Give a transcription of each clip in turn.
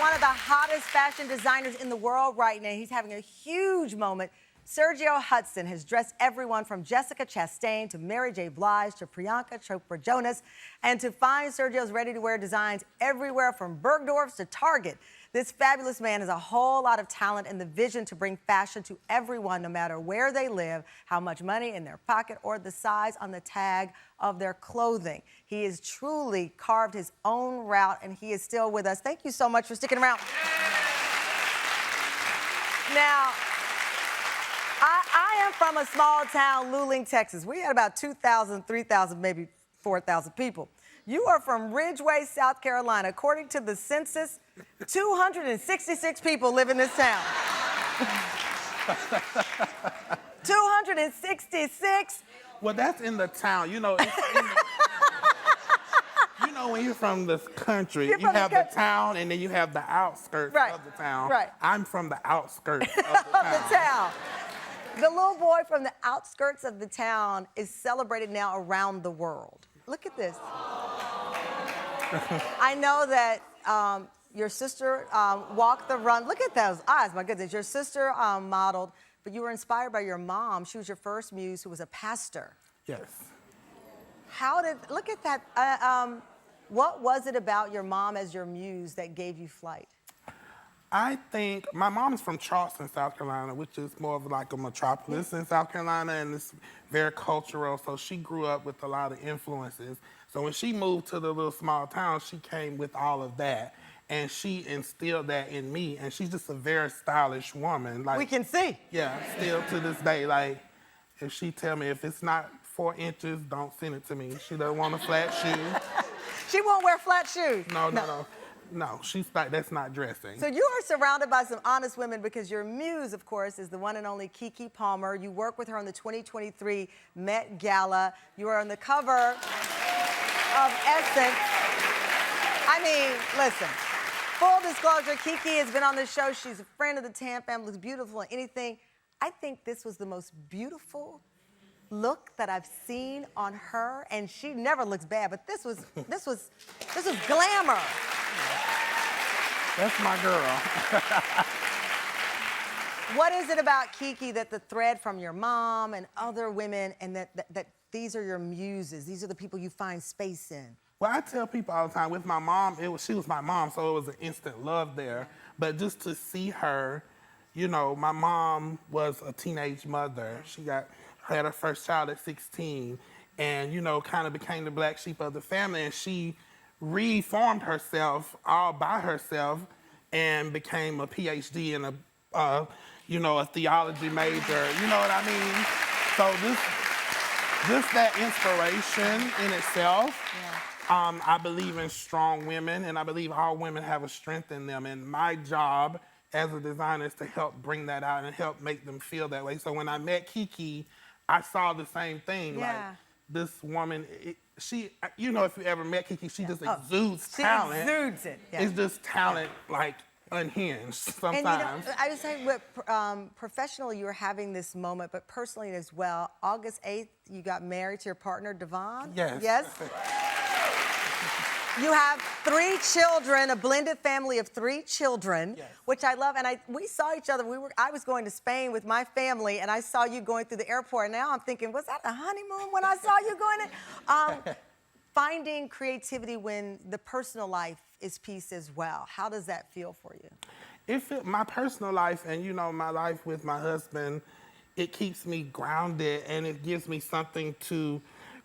one of the hottest fashion designers in the world right now. He's having a huge moment. Sergio Hudson has dressed everyone from Jessica Chastain to Mary J. Blige to Priyanka Chopra Jonas. And to find Sergio's ready-to-wear designs everywhere from Bergdorf's to Target. This fabulous man has a whole lot of talent and the vision to bring fashion to everyone, no matter where they live, how much money in their pocket, or the size on the tag of their clothing. He has truly carved his own route, and he is still with us. Thank you so much for sticking around. Now, I am from a small town, Luling, Texas. We had about 2,000, 3,000, maybe 4,000 people. You are from Ridgeway, South Carolina. According to the census, 266 people live in this town. 266? Well, that's in the town. You know, you know, when you're from the country, you have the town and then you have the outskirts of the town. Right. I'm from the outskirts of the town. The little boy from the outskirts of the town is celebrated now around the world. Look at this. I know that your sister walked the run. Look at those eyes, my goodness. Your sister modeled, but you were inspired by your mom. She was your first muse who was a pastor. Yes. Look at that. What was it about your mom as your muse that gave you flight? I think my mom is from Charleston, South Carolina, which is more of like a metropolis in South Carolina, and it's very cultural. So she grew up with a lot of influences. So when she moved to the little small town, she came with all of that, and she instilled that in me. And she's just a very stylish woman. Like, we can see. Yeah, still to this day. Like, if she tell me if it's not 4 inches, don't send it to me. She doesn't want a flat shoe. She won't wear flat shoes. No, she's like, that's not dressing. So you are surrounded by some honest women because your muse, of course, is the one and only Keke Palmer. You work with her on the 2023 Met Gala. You are on the cover of Essence. I mean, listen, full disclosure, Keke has been on this show. She's a friend of the Tam family, looks beautiful in anything. I think this was the most beautiful look that I've seen on her, and she never looks bad, but this was glamour. That's my girl. What is it about Keke that the thread from your mom and other women, and that these are your muses? These are the people you find space in. Well, I tell people all the time, with my mom, she was my mom, so it was an instant love there. But just to see her, you know, my mom was a teenage mother. She had her first child at 16 and, you know, kind of became the black sheep of the family. And she reformed herself all by herself and became a PhD and you know, a theology major. You know what I mean? So just that inspiration in itself. Yeah. I believe in strong women, and I believe all women have a strength in them. And my job as a designer is to help bring that out and help make them feel that way. So when I met Keke, I saw the same thing. Yeah. Like, this woman, she, you know, if you ever met Keke, she just exudes talent. She exudes it. Yeah. It's just talent, like, unhinged sometimes. And, you know, I was saying, professionally, you were having this moment, but personally as well. August 8th, you got married to your partner, Devon? Yes. Yes? You have 3 children, a blended family of 3 children, yes, which I love. And we saw each other. I was going to Spain with my family, and I saw you going through the airport. And now I'm thinking, was that a honeymoon when I saw you going in? Finding creativity when the personal life is peace as well. How does that feel for you? My personal life and, you know, my life with my husband, it keeps me grounded, and it gives me something to...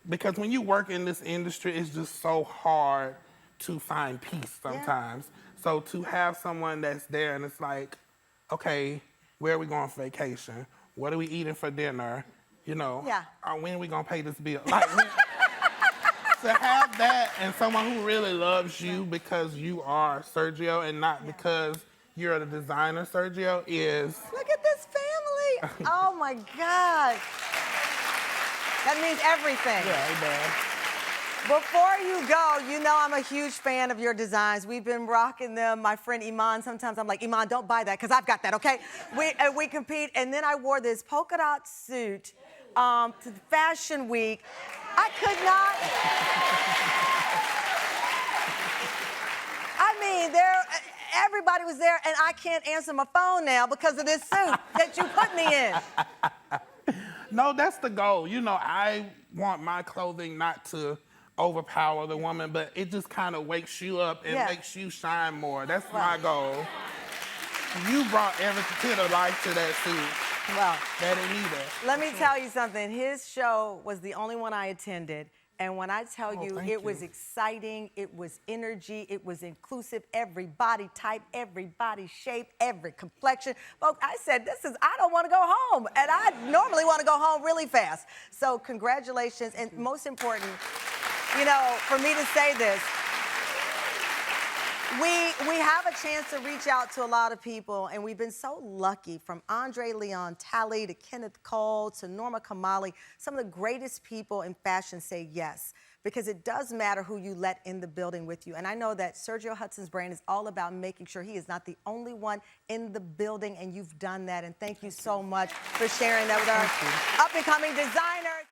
Because when you work in this industry, it's just so hard to find peace sometimes. Yeah. So to have someone that's there and it's like, okay, where are we going for vacation? What are we eating for dinner? You know, when are we going to pay this bill? Like, to have that and someone who really loves you because you are Sergio and not because you're the designer Sergio is... Look at this family. Oh, my God. That means everything. Yeah, it does. Before you go, you know I'm a huge fan of your designs. We've been rocking them. My friend Iman, sometimes I'm like, Iman, don't buy that, because I've got that, okay? We compete, and then I wore this polka dot suit to the Fashion Week. I could not... I mean, everybody was there, and I can't answer my phone now because of this suit that you put me in. No, that's the goal. You know, I want my clothing not to overpower the woman, but it just kind of wakes you up and makes you shine more. That's my goal. You brought everything to the life to that suit. Well, that it needed. Let me tell you something. His show was the only one I attended. And when I tell you, it was exciting, it was energy, it was inclusive, every body type, every body shape, every complexion. Folks, I said, I don't want to go home. And I normally want to go home really fast. So congratulations. And most important, you know, for me to say this, we have a chance to reach out to a lot of people, and we've been so lucky, from Andre Leon Talley to Kenneth Cole to Norma Kamali. Some of the greatest people in fashion say yes, because it does matter who you let in the building with you. And I know that Sergio Hudson's brand is all about making sure he is not the only one in the building, and you've done that. And thank you so much for sharing that with our up-and-coming designers.